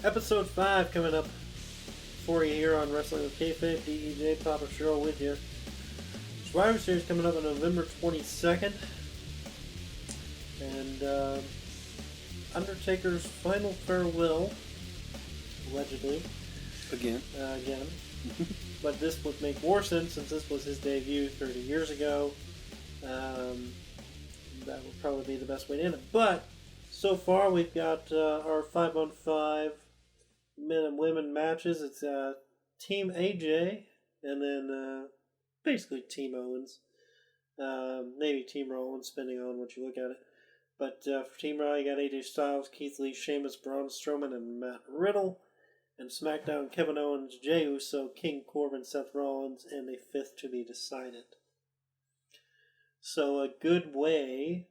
Episode 5 coming up for you here on Wrestling with Kayfabe. DEJ and Papa Schro with you. Survivor Series coming up on November 22nd. And Undertaker's final farewell, allegedly. Again. But this would make more sense since this was his debut 30 years ago. That would probably be the best way to end it. But so far we've got our 5-on-5 men and women matches. It's Team AJ and then basically Team Owens. Maybe Team Rollins, depending on what you look at it. But for Team Raw, you got AJ Styles, Keith Lee, Sheamus, Braun Strowman, and Matt Riddle. And SmackDown, Kevin Owens, Jey Uso, King Corbin, Seth Rollins, and a fifth to be decided. So a good way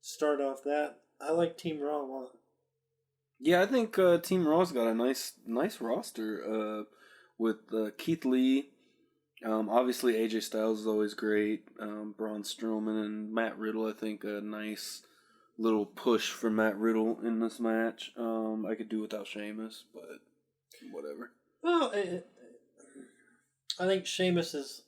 to start off that. I like Team Raw a lot. Yeah, I think Team Raw's got a nice roster with Keith Lee. Obviously, AJ Styles is always great. Braun Strowman and Matt Riddle, I think, a nice little push for Matt Riddle in this match. I could do without Sheamus, but whatever. Well, I think Sheamus is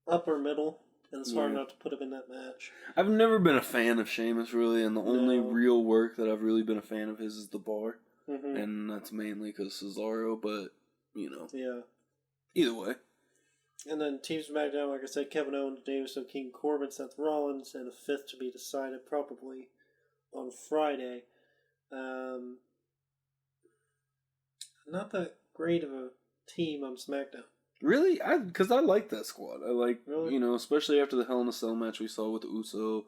upper middle, and it's hard not to put him in that match. I've never been a fan of Sheamus, really, and the only real work that I've really been a fan of his is The Bar. Mm-hmm. And that's mainly because Cesaro, but, you know. Yeah. Either way. And then Team SmackDown, like I said, Kevin Owens, Jey Uso, King Corbin, Seth Rollins, and a fifth to be decided probably on Friday. Not that great of a team on SmackDown. Really? Because I like that squad. I like, you know, especially after the Hell in a Cell match we saw with Uso,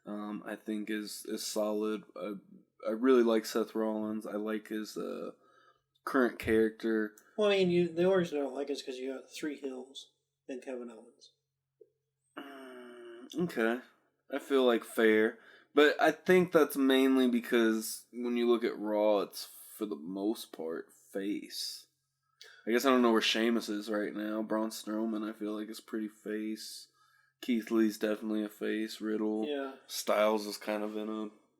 I think is solid. I really like Seth Rollins. I like his current character. Well, I mean, the only reason I don't like it is because you got 3 Hills and Kevin Owens. Okay. I feel like fair. But I think that's mainly because when you look at Raw, it's for the most part face. I guess I don't know where Sheamus is right now. Braun Strowman, I feel like, is pretty face. Keith Lee's definitely a face. Riddle. Yeah. Styles is kind of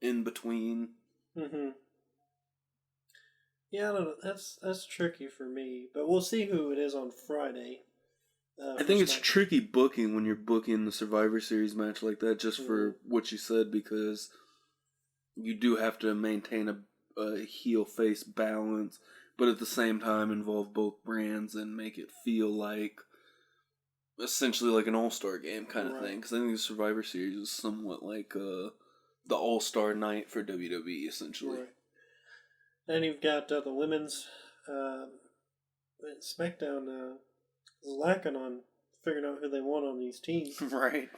in between. Mm-hmm. Yeah, I don't know. That's tricky for me. But we'll see who it is on Friday. I think it's tricky booking when you're booking the Survivor Series match like that, just for what you said, because you do have to maintain a heel-face balance, but at the same time involve both brands and make it feel like essentially like an all-star game kind of thing. Because I think the Survivor Series is somewhat like the all-star night for WWE, essentially. Right. Then you've got the women's SmackDown is lacking on figuring out who they want on these teams. Right.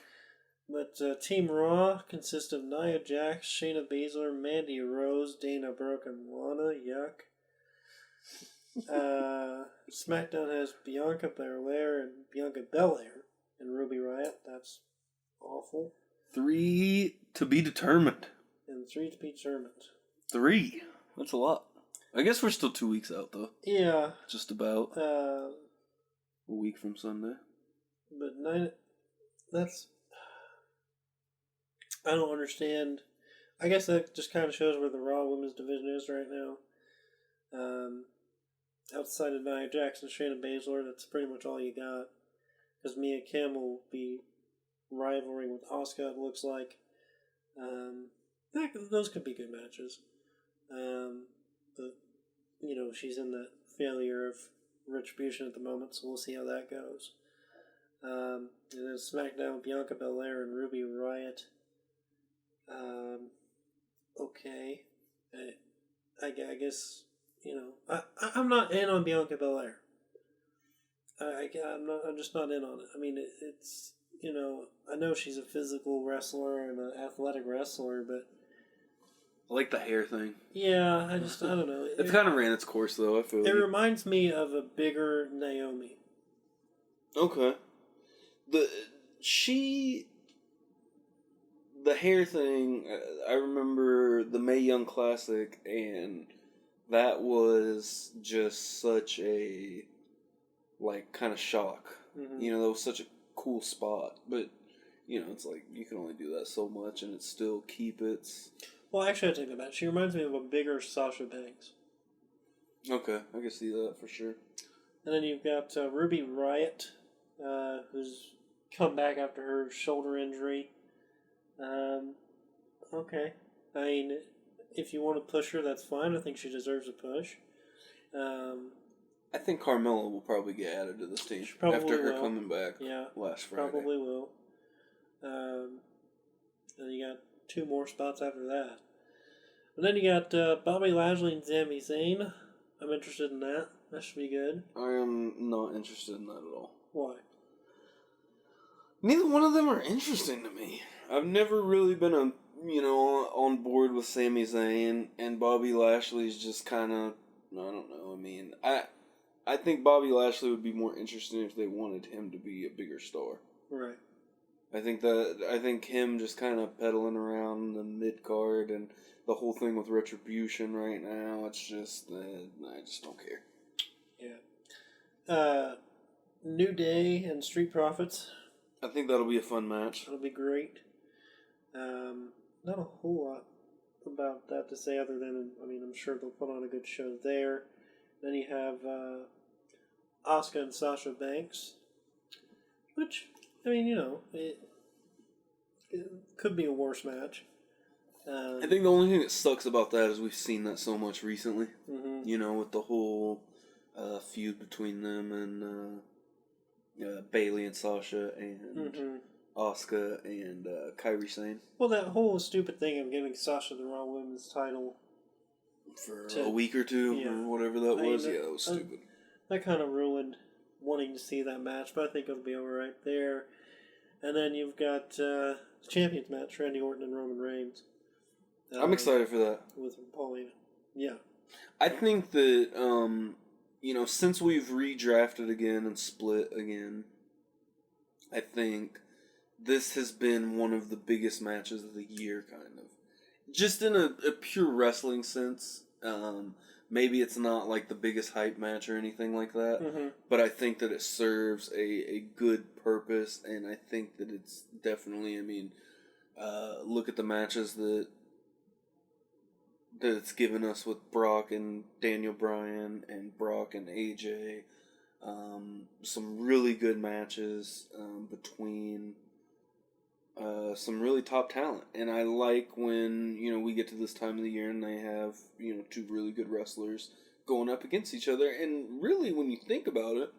But Team Raw consists of Nia Jax, Shayna Baszler, Mandy Rose, Dana Brooke, and Lana. Yuck. SmackDown has Bianca Belair and Bianca Belair and Ruby Riott. That's awful. 3 to be determined. And 3 to be determined. 3. That's a lot. I guess we're still 2 weeks out, though. Yeah. Just about. A week from Sunday. But 9... That's... I don't understand. I guess that just kind of shows where the Raw Women's Division is right now. Outside of Nia Jax and Shayna Baszler, that's pretty much all you got. Because Mia Kim will be rivaling with Asuka, it looks like. Those could be good matches. But, you know, she's in the failure of Retribution at the moment, so we'll see how that goes. And then SmackDown, Bianca Belair and Ruby Riott. Okay. I guess, you know, I'm not in on Bianca Belair. I'm just not in on it. I mean, it's, you know, I know she's a physical wrestler and an athletic wrestler, but I like the hair thing. Yeah, I don't know. It's kind of ran its course, though, I feel It reminds me of a bigger Naomi. Okay. The hair thing, I remember the Mae Young Classic, and that was just such a, like, kind of shock. Mm-hmm. You know, that was such a cool spot. But, you know, it's like, you can only do that so much, and it still keep its... Well, actually, I take that back. She reminds me of a bigger Sasha Banks. Okay, I can see that for sure. And then you've got Ruby Riott, who's come back after her shoulder injury. Okay. I mean, if you want to push her, that's fine. I think she deserves a push. I think Carmella will probably get added to this team after her coming back last Friday. Probably will. And you got 2 more spots after that. And then you got Bobby Lashley and Sami Zayn. I'm interested in that. That should be good. I am not interested in that at all. Why? Neither one of them are interesting to me. I've never really been on board with Sami Zayn, and Bobby Lashley's just kind of, I don't know. I mean, I think Bobby Lashley would be more interesting if they wanted him to be a bigger star. Right. I think him just kind of pedaling around the mid card and the whole thing with Retribution right now, it's just I just don't care. Yeah. New Day and Street Profits. I think that'll be a fun match. That'll be great. Not a whole lot about that to say other than, I mean, I'm sure they'll put on a good show there. Then you have Asuka and Sasha Banks, which, I mean, it could be a worse match. I think the only thing that sucks about that is we've seen that so much recently. Mm-hmm. With the whole feud between them and Bayley and Sasha and Asuka and Kairi Sane. Well, that whole stupid thing of giving Sasha the Raw Women's title for a week or two or whatever that was. That was stupid. That kind of ruined wanting to see that match, but I think it'll be alright there. And then you've got the Champions match, Randy Orton and Roman Reigns. I'm excited for that. With Paulina. Yeah. I think that, since we've redrafted again and split again, I think this has been one of the biggest matches of the year, kind of. Just in a pure wrestling sense. Maybe it's not like the biggest hype match or anything like that, but I think that it serves a good purpose, and I think that it's definitely, look at the matches that it's given us with Brock and Daniel Bryan and Brock and AJ. Some really good matches between some really top talent. And I like when, we get to this time of the year and they have, 2 really good wrestlers going up against each other. And really, when you think about it,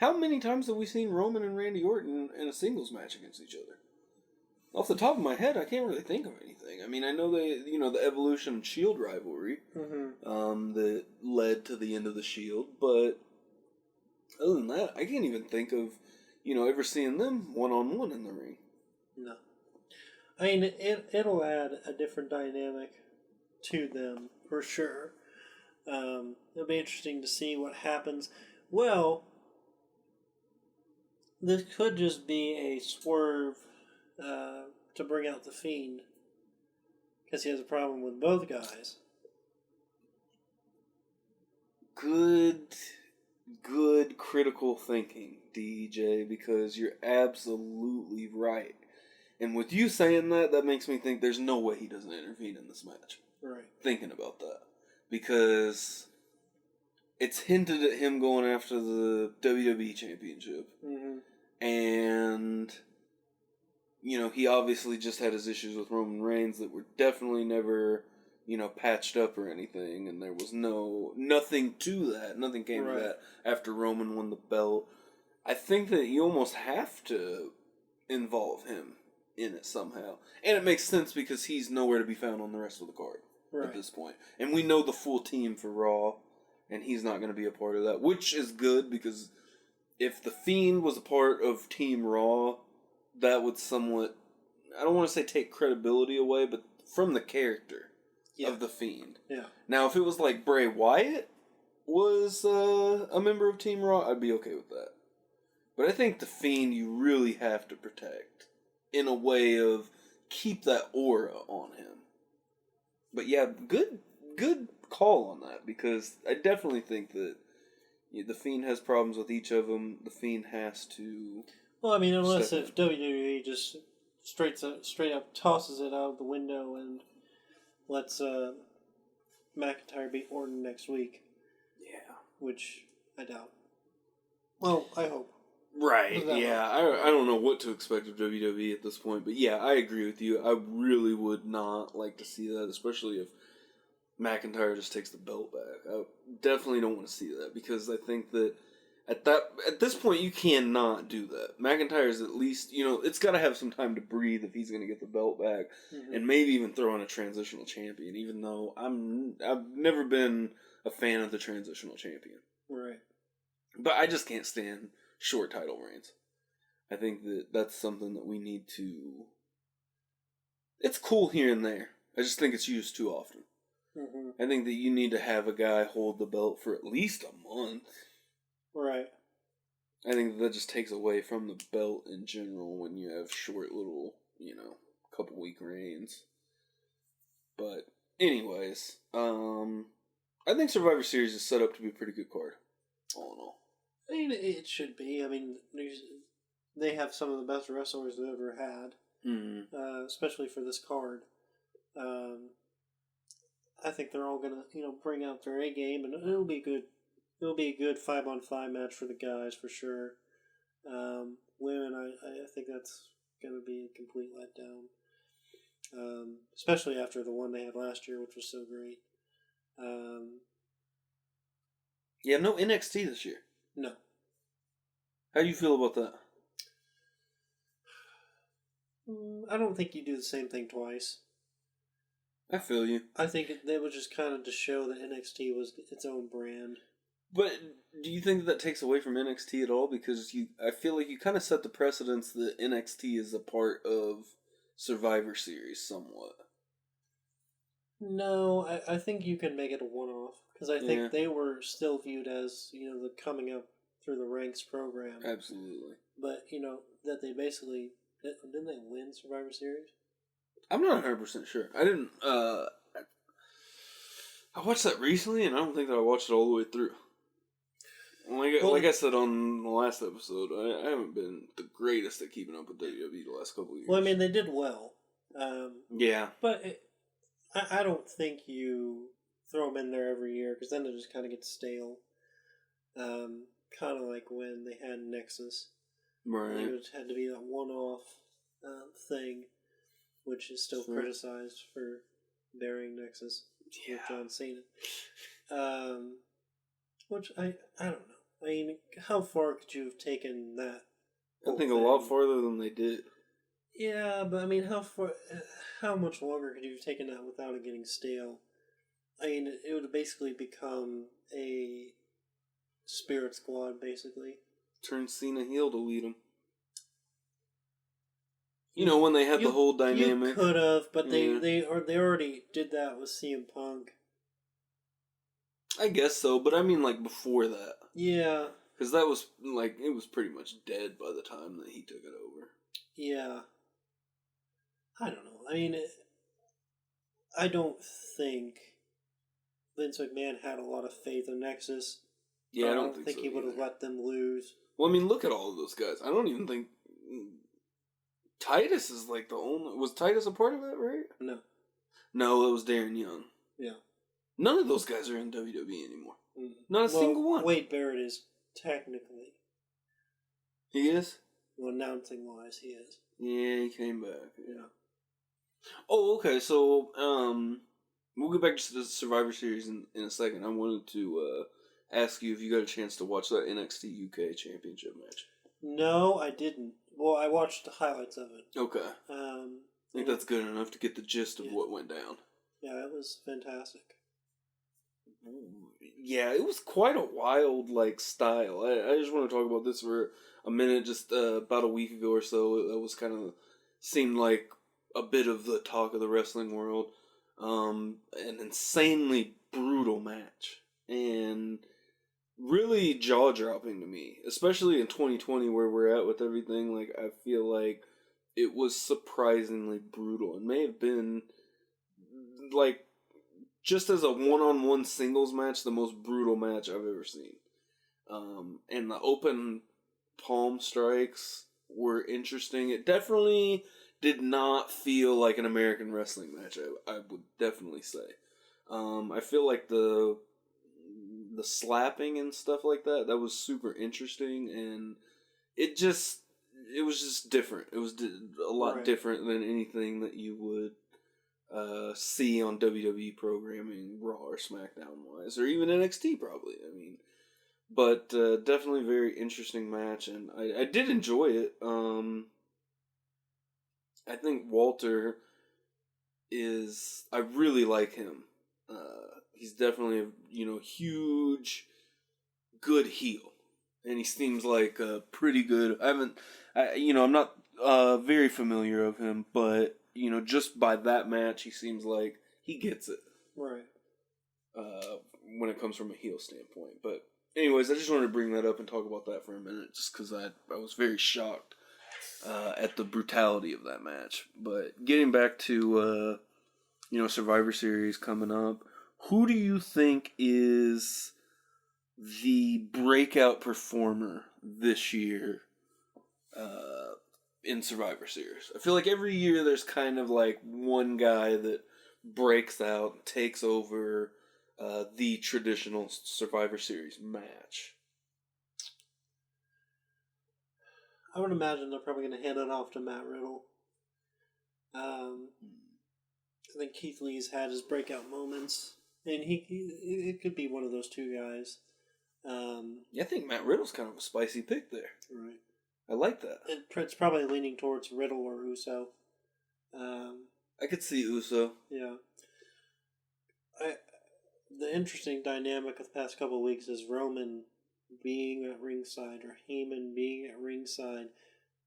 how many times have we seen Roman and Randy Orton in a singles match against each other? Off the top of my head, I can't really think of anything. I mean, I know the Evolution and Shield rivalry that led to the end of the Shield, but other than that, I can't even think of, ever seeing them one-on-one in the ring. No. I mean, it'll add a different dynamic to them, for sure. It'll be interesting to see what happens. Well, this could just be a swerve to bring out the Fiend, because he has a problem with both guys. Good critical thinking, DEJ, because you're absolutely right. And with you saying that makes me think there's no way he doesn't intervene in this match. Right. Thinking about that. Because it's hinted at him going after the WWE Championship. And, he obviously just had his issues with Roman Reigns that were definitely never, patched up or anything. And there was nothing to that. Nothing came to that after Roman won the belt. I think that you almost have to involve him in it somehow. And it makes sense because he's nowhere to be found on the rest of the card at this point. And we know the full team for Raw, and he's not going to be a part of that, which is good because if The Fiend was a part of Team Raw, that would somewhat, I don't want to say take credibility away, but from the character of The Fiend. Yeah. Now, if it was like Bray Wyatt was a member of Team Raw, I'd be okay with that. But I think The Fiend you really have to protect in a way of keep that aura on him. But yeah, good call on that, because I definitely think that The Fiend has problems with each of them. The Fiend has to... Well, I mean, unless if WWE just straight up tosses it out of the window and lets McIntyre beat Orton next week. which I doubt. Well, I hope. Right, yeah. I don't know what to expect of WWE at this point, but yeah, I agree with you. I really would not like to see that, especially if McIntyre just takes the belt back. I definitely don't want to see that, because I think that at this point you cannot do that. McIntyre's at least, it's got to have some time to breathe if he's going to get the belt back, and maybe even throw on a transitional champion, even though I've never been a fan of the transitional champion. Right. But I just can't stand short title reigns. I think that that's something that we need to... It's cool here and there. I just think it's used too often. I think that you need to have a guy hold the belt for at least a month. Right. I think that just takes away from the belt in general when you have short little, couple week reigns. But anyways, I think Survivor Series is set up to be a pretty good card. All in all. I mean, it should be. I mean, they have some of the best wrestlers they've ever had, especially for this card. I think they're all gonna, bring out their A game, and it'll be good. It'll be a good 5-on-5 match for the guys for sure. Women, I think that's gonna be a complete letdown, especially after the one they had last year, which was so great. Yeah, no NXT this year. No. How do you feel about that? I don't think you do the same thing twice. I feel you. I think they was just kind of to show that NXT was its own brand. But do you think that takes away from NXT at all? Because I feel like you kind of set the precedence that NXT is a part of Survivor Series somewhat. No, I think you can make it a one-off. Because I think they were still viewed as, the coming up through the ranks program. Absolutely. But, that they basically... Didn't they win Survivor Series? I'm not 100% sure. I didn't... I watched that recently, and I don't think that I watched it all the way through. Like I said on the last episode, I haven't been the greatest at keeping up with WWE the last couple of years. Well, I mean, they did well. Yeah. But I don't think you throw them in there every year, because then it just kind of gets stale. Kind of like when they had Nexus. Right. It had to be that one-off thing, which is still criticized for burying Nexus with John Cena. Which I don't know. I mean, how far could you have taken that? I think a lot farther than they did. Yeah, but I mean, how much longer could you have taken that without it getting stale? I mean, it would have basically become a Spirit Squad, basically. Turn Cena heel to lead him. When they had the whole dynamic. You could have, but they already did that with CM Punk. I guess so, but I mean, before that. Yeah. Because that was, it was pretty much dead by the time that he took it over. Yeah. I don't know. I mean, I don't think Vince McMahon had a lot of faith in Nexus. Yeah, I don't think so he would have let them lose. Well, I mean, look at all of those guys. I don't even think... Titus is, the only... Was Titus a part of that, right? No. No, it was Darren Young. Yeah. None of those guys are in WWE anymore. Not a single one. Wade Barrett is technically. He is? Well, announcing-wise, he is. Yeah, he came back. Yeah. Oh, okay, so, we'll get back to the Survivor Series in a second. I wanted to, ask you if you got a chance to watch that NXT UK Championship match. No, I didn't. Well, I watched the highlights of it. Okay. I think that's good enough to get the gist of what went down. Yeah, it was fantastic. Yeah, it was quite a wild, style. I just want to talk about this for a minute. Just about a week ago or so, it was kind of seemed like a bit of the talk of the wrestling world. An insanely brutal match. And really jaw-dropping to me. Especially in 2020 where we're at with everything. I feel like it was surprisingly brutal. It may have been, just as a one-on-one singles match, the most brutal match I've ever seen. And the open palm strikes were interesting. It definitely did not feel like an American wrestling match, I would definitely say. I feel like the the slapping and stuff like that. That was super interesting, and it was just different. It was a lot different than anything that you would see on WWE programming, Raw or SmackDown wise, or even NXT probably. I mean, but definitely a very interesting match, and I did enjoy it. I think Walter I really like him. He's definitely a huge, good heel, and he seems like pretty good. I'm not very familiar of him, but just by that match, he seems like he gets it. Right. When it comes from a heel standpoint, but anyways, I just wanted to bring that up and talk about that for a minute, just because I was very shocked at the brutality of that match. But getting back to Survivor Series coming up, who do you think is the breakout performer this year in Survivor Series? I feel like every year there's kind of like one guy that breaks out and takes over the traditional Survivor Series match. I would imagine they're probably going to hand it off to Matt Riddle. I think Keith Lee's had his breakout moments, and it could be one of those two guys. I think Matt Riddle's kind of a spicy pick there. Right. I like that. It's probably leaning towards Riddle or Uso. I could see Uso. Yeah. The interesting dynamic of the past couple of weeks is Roman being at ringside or Heyman being at ringside.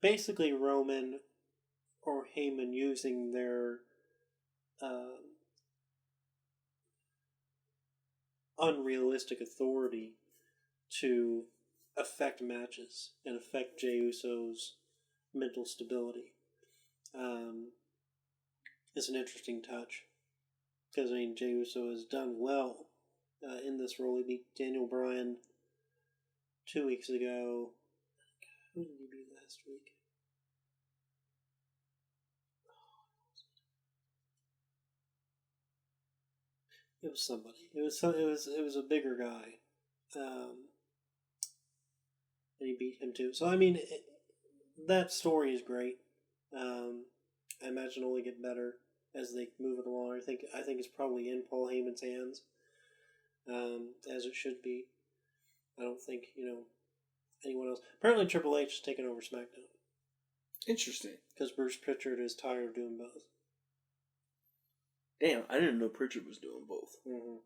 Basically, Roman or Heyman using their unrealistic authority to affect matches and affect Jey Uso's mental stability. It's an interesting touch. Because, Jey Uso has done well in this role. He beat Daniel Bryan 2 weeks ago. Who did he beat last week? It was somebody. It was a bigger guy. And he beat him too. So, that story is great. I imagine it'll only get better as they move it along. I think it's probably in Paul Heyman's hands, as it should be. I don't think anyone else. Apparently, Triple H is taking over SmackDown. Interesting, because Bruce Pritchard is tired of doing both. Damn, I didn't know Pritchard was doing both. Mm-hmm.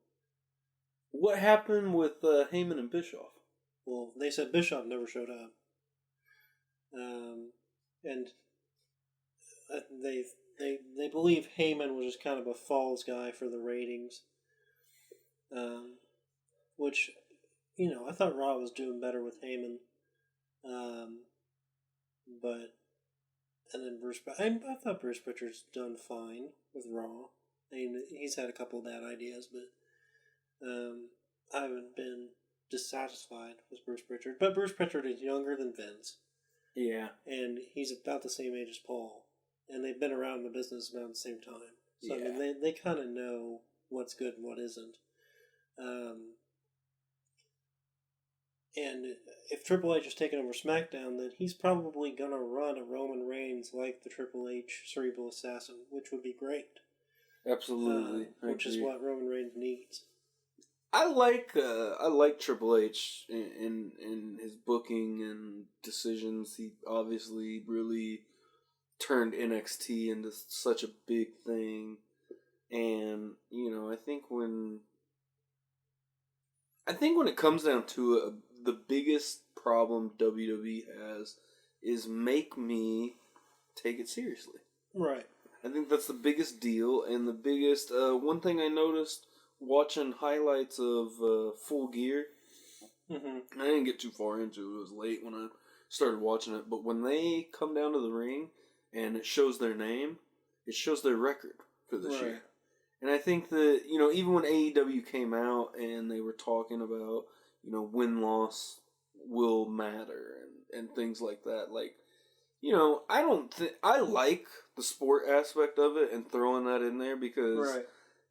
What happened with Heyman and Bischoff? Well, they said Bischoff never showed up, and they believe Heyman was just kind of a falls guy for the ratings. Which, I thought Raw was doing better with Heyman. And then I thought Bruce Pritchard's done fine with Raw. He's had a couple of bad ideas, but I haven't been dissatisfied with Bruce Pritchard. But Bruce Pritchard is younger than Vince. Yeah. And he's about the same age as Paul. And they've been around the business about the same time. So, yeah. They kind of know what's good and what isn't. And if Triple H is taking over SmackDown, then he's probably going to run a Roman Reigns like the Triple H Cerebral Assassin, which would be great. Absolutely. Which is what Roman Reigns needs. I like Triple H in his booking and decisions. He obviously really turned NXT into such a big thing. And, I think when it comes down to it, the biggest problem WWE has is make me take it seriously. Right. I think that's the biggest deal, and the biggest one thing I noticed watching highlights of Full Gear. Mm-hmm. I didn't get too far into it. It was late when I started watching it, but when they come down to the ring and it shows their name, it shows their record for this year. And I think that, even when AEW came out and they were talking about, win-loss will matter and things like that, I like the sport aspect of it and throwing that in there because,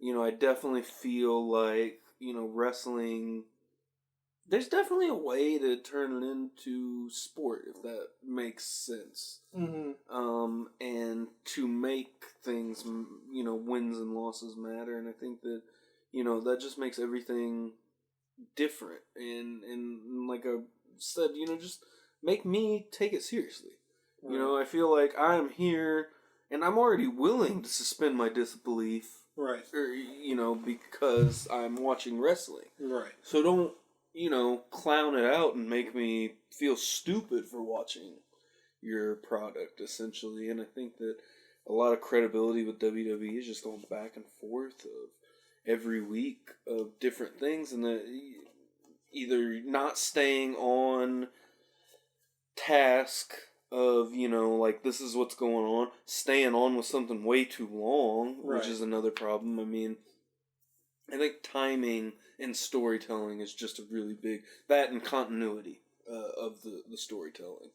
I definitely feel like, wrestling there's definitely a way to turn it into sport, if that makes sense. Mm-hmm. And to make things, wins and losses matter. And I think that, that just makes everything different. And like I said, just make me take it seriously. Right. I feel like I'm here and I'm already willing to suspend my disbelief. Right. Or, because I'm watching wrestling. Right. So don't, clown it out and make me feel stupid for watching your product, essentially. And I think that a lot of credibility with WWE is just going back and forth of every week of different things, and that either not staying on task of, like, this is what's going on, staying on with something way too long, right. which is another problem. I mean, I think timing and storytelling is just a really big, that and continuity of the storytelling.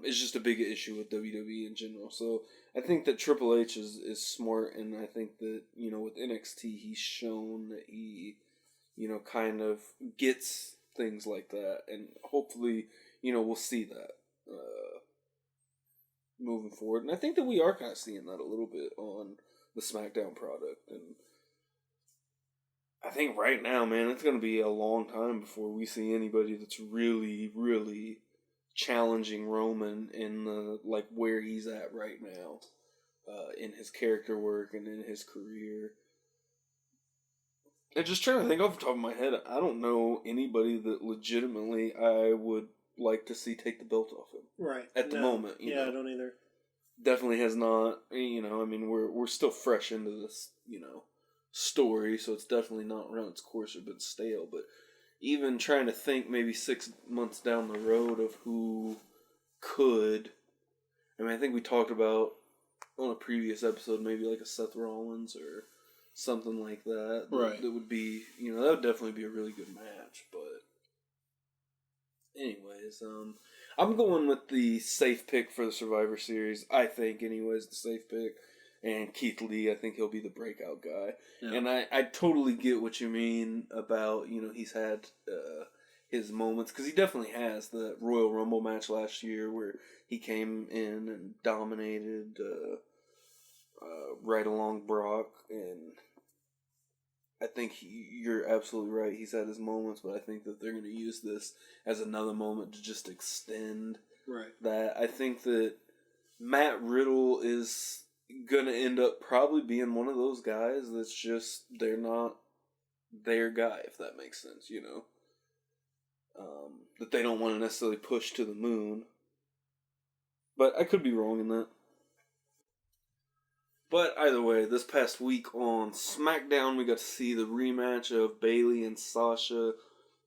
It's just a big issue with WWE in general. So I think that Triple H is smart, and I think that, with NXT, he's shown that he, kind of gets things like that, and hopefully, we'll see that moving forward. And I think that we are kind of seeing that a little bit on the SmackDown product, and I think right now, man, it's going to be a long time before we see anybody that's really, really challenging Roman in the, like, where he's at right now, in his character work and in his career. And just trying to think off the top of my head, I don't know anybody that legitimately I would like to see take the belt off him. Right. At the moment, I don't either. Definitely has not, I mean, we're still fresh into this, story, so it's definitely not run its course or been stale, but even trying to think maybe 6 months down the road of who could, I mean, I think we talked about on a previous episode, maybe like a Seth Rollins or something like that. Right. That would be, that would definitely be a really good match, but anyways, I'm going with the safe pick for the Survivor Series. I think, anyways, the safe pick. And Keith Lee, I think he'll be the breakout guy. Yeah. And I totally get what you mean about, he's had his moments. Because he definitely has. The Royal Rumble match last year where he came in and dominated right along Brock. And I think you're absolutely right. He's had his moments, but I think that they're going to use this as another moment to just extend that. I think that Matt Riddle is gonna end up probably being one of those guys that's just, they're not their guy, if that makes sense, that they don't want to necessarily push to the moon, but I could be wrong in that. But either way, this past week on SmackDown, we got to see the rematch of Bayley and Sasha.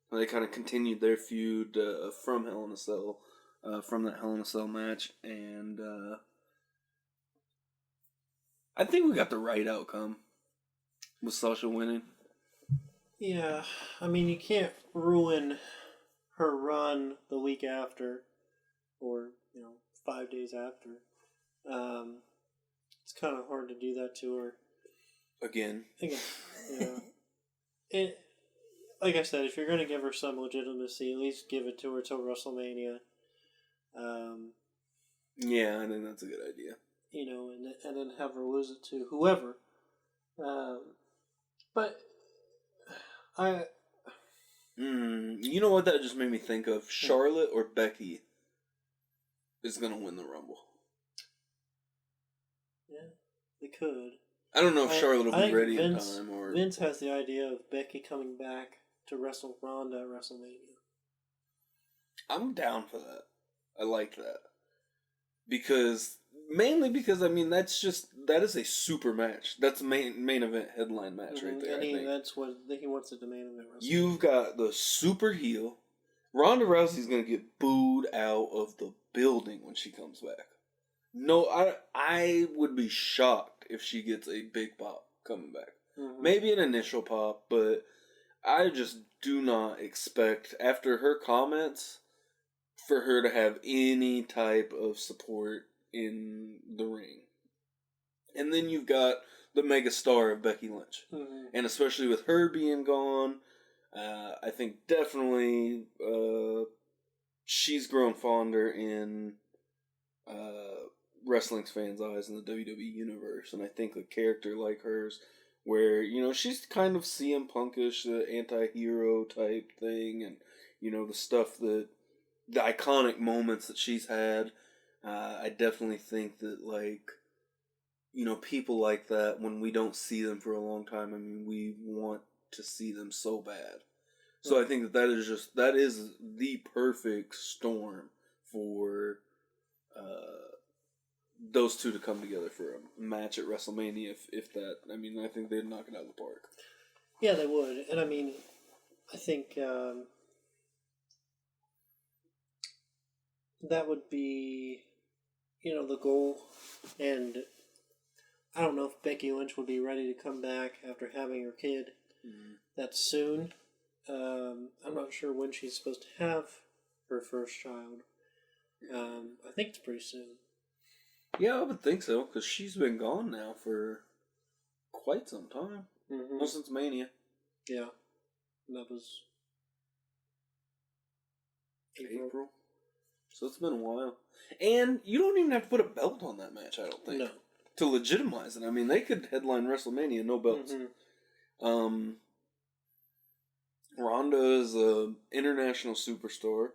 They kind of continued their feud from Hell in a Cell, from that Hell in a Cell match, and I think we got the right outcome with Sasha winning. Yeah, I mean, you can't ruin her run the week after, or 5 days after. It's kind of hard to do that to her. Again. Yeah. And like I said, if you're going to give her some legitimacy, at least give it to her till WrestleMania. Yeah, I think that's a good idea. And then have her lose it to whoever. But I... you know what that just made me think of? Charlotte or Becky is going to win the Rumble. Yeah, they could. I don't know if Charlotte will be ready in Vince, time. Or Vince has the idea of Becky coming back to wrestle Ronda at WrestleMania. I'm down for that. I like that. Mainly because, I mean, that is a super match. That's a main event headline match right there. And that's what he wants it to main event wrestling. You've got the super heel. Ronda Rousey's going to get booed out of the building when she comes back. No, I would be shocked if she gets a big pop coming back. Mm-hmm. Maybe an initial pop, but I just do not expect, after her comments, for her to have any type of support in the ring. And then you've got the mega star of Becky Lynch. Mm-hmm. And especially with her being gone, I think definitely she's grown fonder in wrestling fans' eyes in the WWE universe, and I think a character like hers, where she's kind of CM Punkish, the anti-hero type thing, and the stuff that the iconic moments that she's had. I definitely think that people like that, when we don't see them for a long time, I mean, we want to see them so bad. So I think that is the perfect storm for those two to come together for a match at WrestleMania. If that, I mean, I think they'd knock it out of the park. Yeah, they would, and I mean, I think that would be, the goal, and I don't know if Becky Lynch would be ready to come back after having her kid that soon. I'm not sure when she's supposed to have her first child. I think it's pretty soon. Yeah, I would think so, because she's been gone now for quite some time. Well, since Mania. Yeah. And that was April. So it's been a while. And you don't even have to put a belt on that match, I don't think. No. To legitimize it. I mean, they could headline WrestleMania, no belts. Ronda is an international superstar,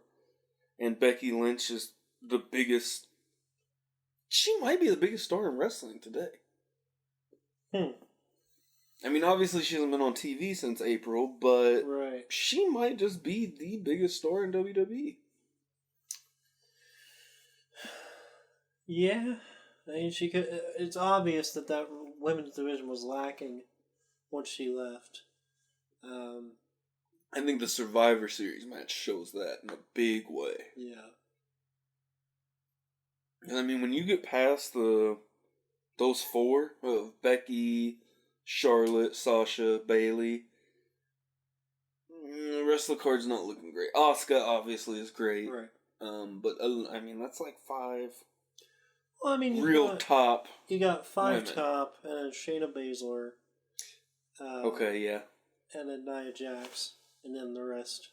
and Becky Lynch is the biggest. She might be the biggest star in wrestling today. I mean, obviously she hasn't been on TV since April, but she might just be the biggest star in WWE. Yeah, I mean, she could. It's obvious that women's division was lacking once she left. I think the Survivor Series match shows that in a big way. Yeah. And I mean, when you get past those four of Becky, Charlotte, Sasha, Bayley, the rest of the card's not looking great. Asuka obviously is great, Right. But I mean, that's like five. Well, I mean, top. You got five women. top, and then Shayna Baszler. Okay, yeah. And then Nia Jax, and then the rest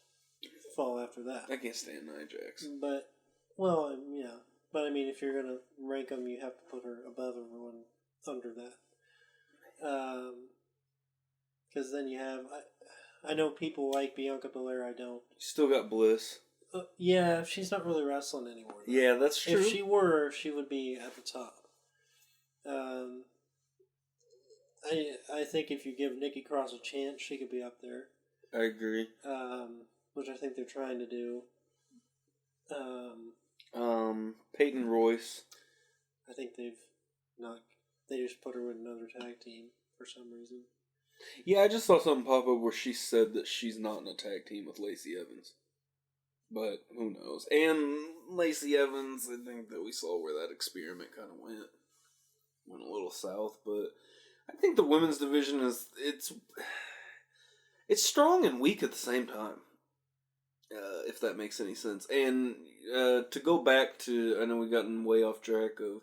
fall after that. I can't stand Nia Jax. But, well, yeah. But I mean, if you're gonna rank them, you have to put her above everyone under that. Because then you have, I know people like Bianca Belair. I don't. You still got Bliss. Yeah, she's not really wrestling anymore. Though. Yeah, that's true. If she were, she would be at the top. I think if you give Nikki Cross a chance, she could be up there. I agree. Which I think they're trying to do. Peyton Royce. I think they just put her with another tag team for some reason. Yeah, I just saw something pop up where she said that she's not in a tag team with Lacey Evans. But who knows? And Lacey Evans, I think that we saw where that experiment kind of went a little south. But I think the women's division it's strong and weak at the same time. If that makes any sense. And to go back to, I know we've gotten way off track of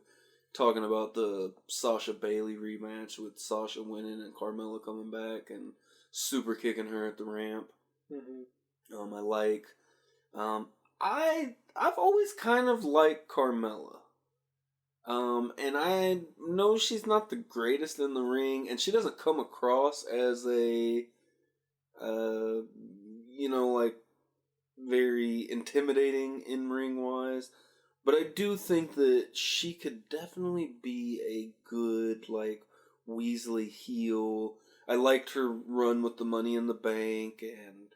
talking about the Sasha Bayley rematch with Sasha winning and Carmella coming back and super kicking her at the ramp. I like. I've always kind of liked Carmella. And I know she's not the greatest in the ring, and she doesn't come across as a, very intimidating in ring wise. But I do think that she could definitely be a good, Weasley heel. I liked her run with the Money in the Bank and,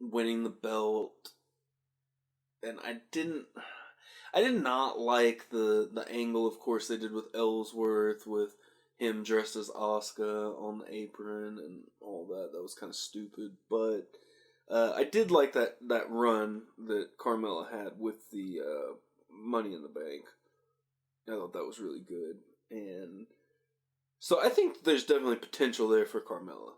winning the belt. And I did not like the angle, of course, they did with Ellsworth, with him dressed as Asuka on the apron and all that. That was kind of stupid. But I did like that run that Carmella had with the Money in the Bank. I thought that was really good. And so I think there's definitely potential there for Carmella.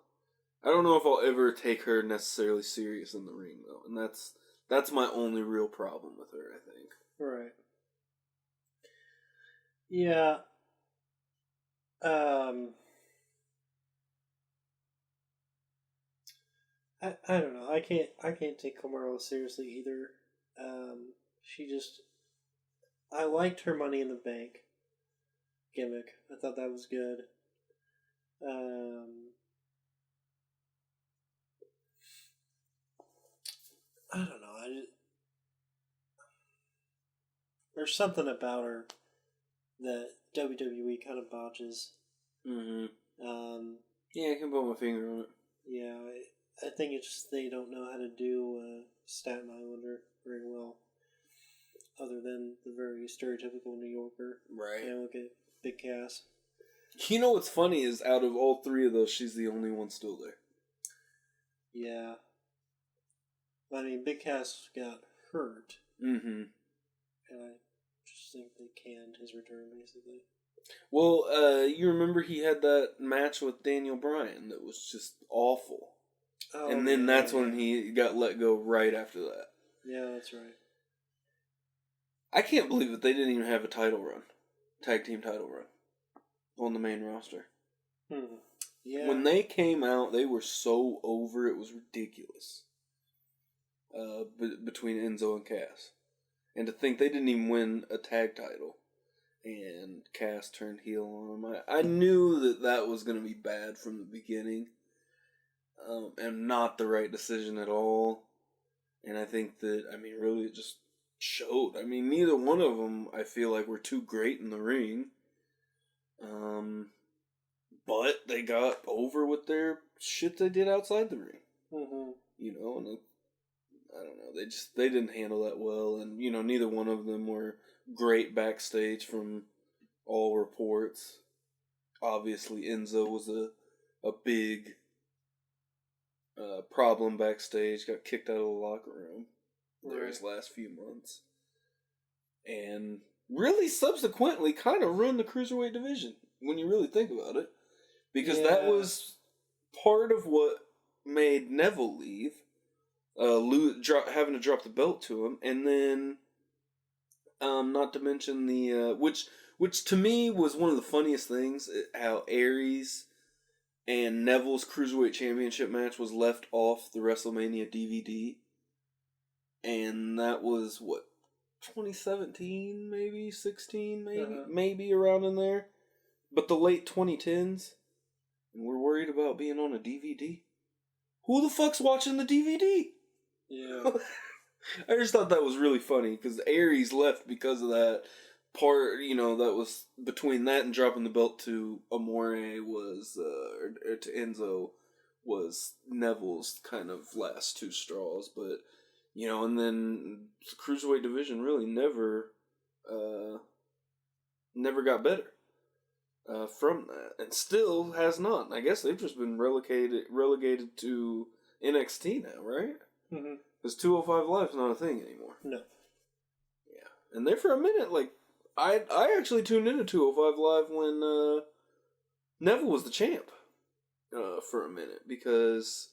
I don't know if I'll ever take her necessarily serious in the ring, though. And that's my only real problem with her, I think. Right. Yeah. I don't know. I can't take Carmella seriously either. She just I liked her Money in the Bank gimmick. I thought that was good. I don't know. There's something about her that WWE kind of botches. Mm-hmm. Yeah, I can put my finger on it. Yeah, I think it's just they don't know how to do Staten Islander very well, other than the very stereotypical New Yorker. Right. And look at Big Cass. You know what's funny is out of all three of those, she's the only one still there. Yeah. I mean, Big Cass got hurt. Mm-hmm. And I just think they canned his return, basically. Well, you remember he had that match with Daniel Bryan that was just awful. Oh, and then that's when he got let go right after that. Yeah, that's right. I can't believe that they didn't even have a title run. Tag team title run. On the main roster. Yeah. When they came out, they were so over, it was ridiculous. Between Enzo and Cass. And to think they didn't even win a tag title. And Cass turned heel on him. I knew that was going to be bad from the beginning. And not the right decision at all. And I think that, really it just showed. Neither one of them, I feel like, were too great in the ring. But they got over with their shit they did outside the ring. Mm-hmm. And I don't know. They didn't handle that well. And, neither one of them were great backstage from all reports. Obviously, Enzo was a big problem backstage. Got kicked out of the locker room there his last few months. And really subsequently kind of ruined the Cruiserweight division when you really think about it. Because that was part of what made Neville leave. Having to drop the belt to him. And then, not to mention the, which to me was one of the funniest things, how Aries and Neville's Cruiserweight Championship match was left off the WrestleMania DVD. And that was, 2017, maybe? 16, maybe? Maybe around in there. But the late 2010s, and we're worried about being on a DVD? Who the fuck's watching the DVD? Yeah. I just thought that was really funny, because Aries left because of that part, that was between that and dropping the belt to Amore was, or to Enzo, was Neville's kind of last two straws, but, and then the Cruiserweight division really never got better. From that, and still has not. I guess they've just been relegated to NXT now, right? Mm-hmm. Because 205 Live's not a thing anymore. No. Yeah, and there for a minute, I actually tuned into 205 Live when Neville was the champ for a minute, because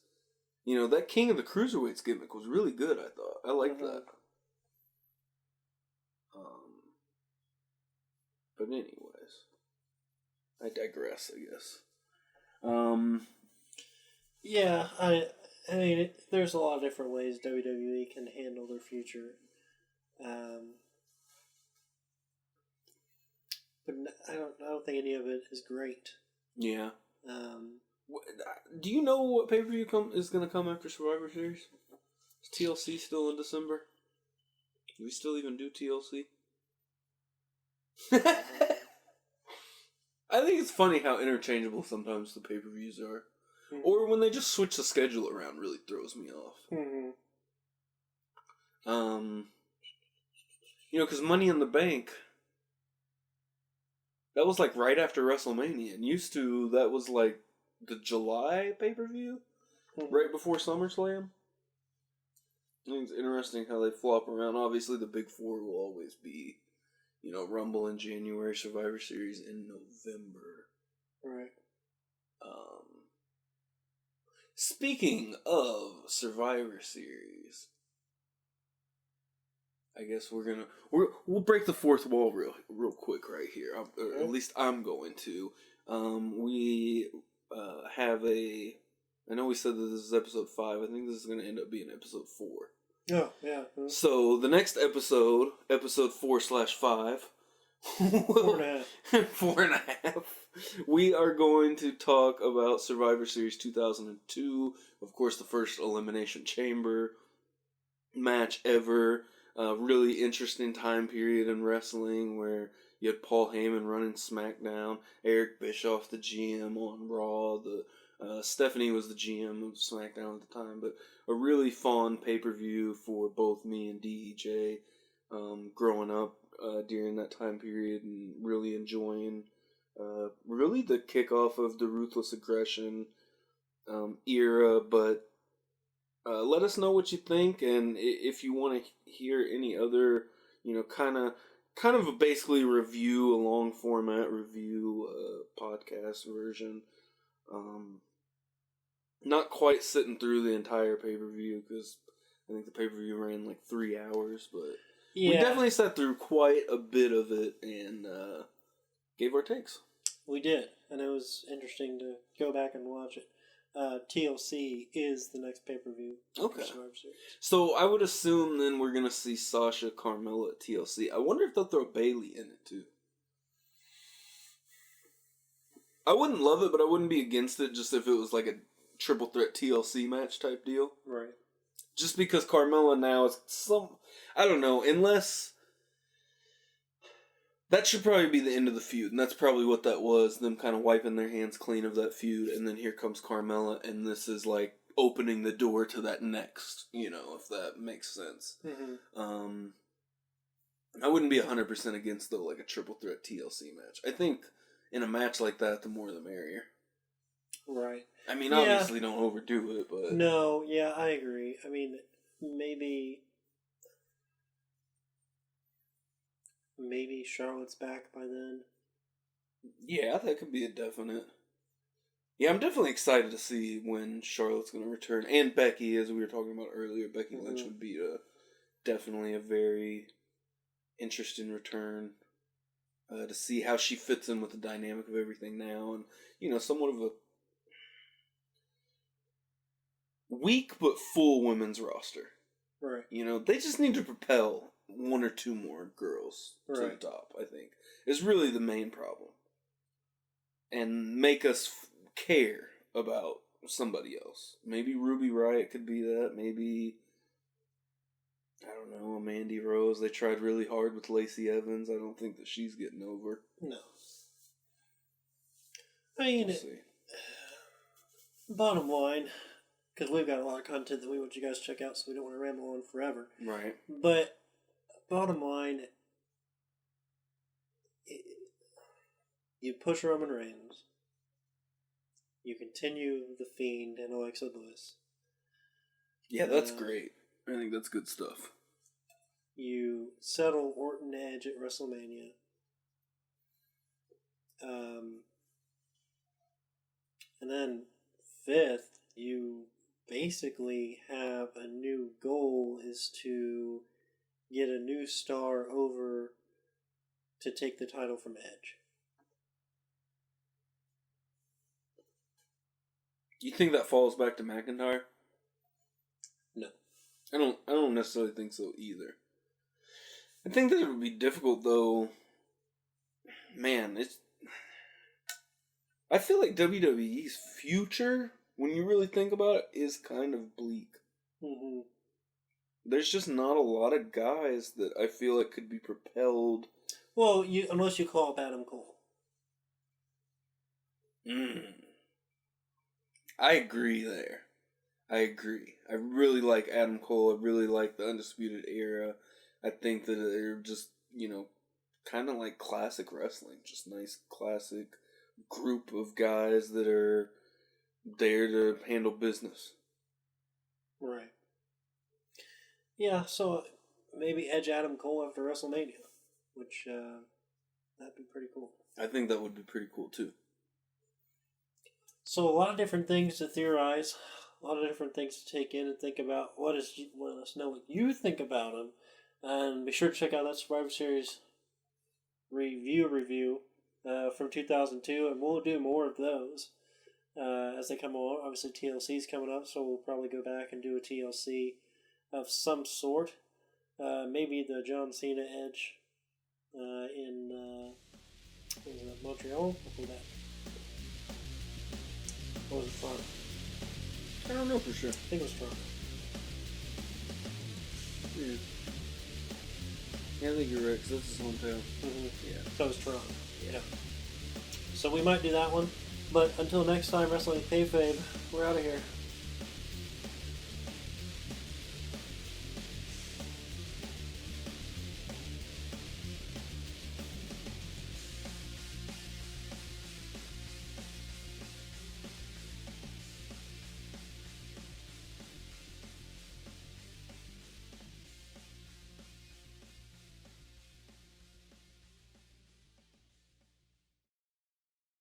that King of the Cruiserweights gimmick was really good. I thought I liked that. But anyways. I digress, I guess. Yeah, there's a lot of different ways WWE can handle their future. But I don't think any of it is great. Yeah. Do you know what pay-per-view is going to come after Survivor Series? Is TLC still in December? Do we still even do TLC? I think it's funny how interchangeable sometimes the pay-per-views are. Mm-hmm. Or when they just switch the schedule around really throws me off. Mm-hmm. Because Money in the Bank, that was right after WrestleMania. And used to, that was the July pay-per-view? Mm-hmm. Right before SummerSlam. I think it's interesting how they flop around. Obviously the big four will always be Rumble in January, Survivor Series in November. Right. Speaking of Survivor Series, I guess we'll break the fourth wall real quick right here. Or at least I'm going to. We have a I know we said that this is episode 5. I think this is going to end up being episode 4. Oh, yeah. So, the next episode 4/5... 4.5. 4.5. We are going to talk about Survivor Series 2002. Of course, the first Elimination Chamber match ever. Really interesting time period in wrestling where you had Paul Heyman running SmackDown, Eric Bischoff, the GM on Raw, Stephanie was the GM of SmackDown at the time, but a really fun pay-per-view for both me and DEJ growing up during that time period and really enjoying really the kickoff of the Ruthless Aggression era, but let us know what you think, and if you want to hear any other, kind of a basically review, a long format review podcast version. Not quite sitting through the entire pay-per-view, because I think the pay-per-view ran like 3 hours, but we definitely sat through quite a bit of it and gave our takes. We did, and it was interesting to go back and watch it. TLC is the next pay-per-view. Okay. So I would assume then we're going to see Sasha, Carmella at TLC. I wonder if they'll throw Bayley in it too. I wouldn't love it, but I wouldn't be against it just if it was like a triple threat TLC match type deal. Right. Just because Carmella now is I don't know, unless... That should probably be the end of the feud, and that's probably what that was, them kind of wiping their hands clean of that feud, and then here comes Carmella, and this is like opening the door to that next, if that makes sense. Mm-hmm. I wouldn't be 100% against, though, like a triple threat TLC match. I think in a match like that, the more the merrier. Right. I mean, obviously don't overdo it, but... No, yeah, I agree. I mean, maybe Charlotte's back by then. Yeah, that could be a definite. Yeah, I'm definitely excited to see when Charlotte's going to return. And Becky, as we were talking about earlier, Becky Lynch would be definitely a very interesting return to see how she fits in with the dynamic of everything now. And, somewhat of a weak but full women's roster. Right. They just need to propel one or two more girls to the top, I think, is really the main problem. And make us care about somebody else. Maybe Ruby Riott could be that. Maybe, I don't know, Mandy Rose. They tried really hard with Lacey Evans. I don't think that she's getting over. No. I mean, we'll see. Bottom line, because we've got a lot of content that we want you guys to check out, so we don't want to ramble on forever. Right. But bottom line, you push Roman Reigns. You continue the Fiend and Alexa Bliss. Yeah, that's great. I think that's good stuff. You settle Orton Edge at WrestleMania. And then 5th, you basically have a new goal is to get a new star over to take the title from Edge. You think that falls back to McIntyre? No. I don't necessarily think so either. I think that it would be difficult though. Man, I feel like WWE's future, when you really think about it, is kind of bleak. Mm-hmm. There's just not a lot of guys that I feel like could be propelled. Well, unless you call up Adam Cole. I agree there. I agree. I really like Adam Cole. I really like the Undisputed Era. I think that they're just, kind of like classic wrestling. Just nice classic group of guys that are there to handle business. Right. Yeah, so maybe Edge Adam Cole after WrestleMania, which that'd be pretty cool. I think that would be pretty cool too. So a lot of different things to theorize, a lot of different things to take in and think about. Let us know what you think about them, and be sure to check out that Survivor Series review from 2002, and we'll do more of those. as they come on. Obviously, TLC's coming up, so we'll probably go back and do a TLC of some sort. Maybe the John Cena Edge in what was it, Montreal? Before that. Or was it Toronto? I don't know for sure. I think it was Toronto. Yeah, I think you're right, because that's his hometown. Mm-hmm. Yeah. So it was Toronto. Yeah. So we might do that one. But until next time, Wrestling Kayfabe, we're out of here.